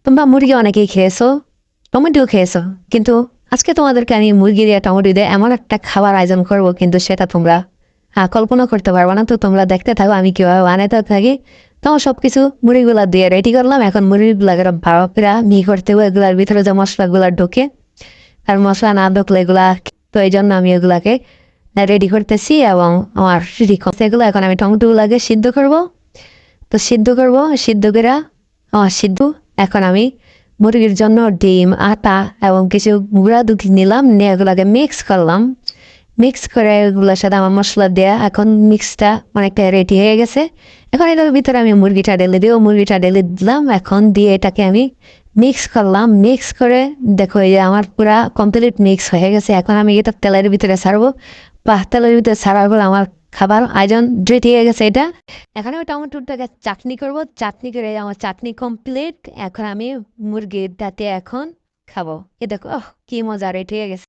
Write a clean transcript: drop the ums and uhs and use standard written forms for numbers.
তোমরা মুরগি অনেকেই খেয়েছো, টমেটো খেয়েছো, কিন্তু আজকে তোমাদেরকে আমি মুরগি দিয়ে টমেটো দিয়ে এমন একটা খাবার আয়োজন করব, কিন্তু সেটা তোমরা কল্পনা করতে পারবে না। তো তোমরা দেখতে থাকো আমি কিভাবে বানাতে থাকি। তো আমার সবকিছু মুড়িগুলা দিয়ে রেডি করলাম। এখন মুড়িগুলাকে ভালো করে করতে হবে, এগুলার ভিতরে যে মশলাগুলা ঢোকে, আর মশলা না ঢুকলে এগুলা, তো এই জন্য আমি এগুলাকে রেডি করতেছি এবং আমার রেডি এগুলো। এখন আমি টমেটোগুলাকে সিদ্ধ করব। তো সিদ্ধ করব, সিদ্ধ করে সিদ্ধ। এখন আমি মুরগির জন্য ডিম, আটা এবং কিছু গুঁড়া দুধ নিলাম, নিয়ে এগুলাকে মিক্স করলাম। মিক্স করে এগুলোর সাথে আমার মশলা দেওয়া, এখন মিক্সটা অনেকটা রেডি হয়ে গেছে। এখন এটার ভিতরে আমি মুরগিটা ঢেলে দিব, মুরগিটা ঢেলে দিলাম। এখন দিয়ে এটাকে আমি মিক্স করলাম। মিক্স করে দেখো এই যে আমার পুরা কমপ্লিট মিক্স হয়ে গেছে। এখন আমি এটা তেলের ভিতরে ছাড়বো, বা তেলের ভিতরে ছাড়ার পর আমার খাবার আয়োজন রেডি হয়ে গেছে। এটা এখন আমি টমেটোটাকে চাটনি করব, চাটনি করে আমার চাটনি কমপ্লিট। এখন আমি মুরগিটাতে এখন খাবো। এ দেখো কি মজা রেডি হয়ে গেছে।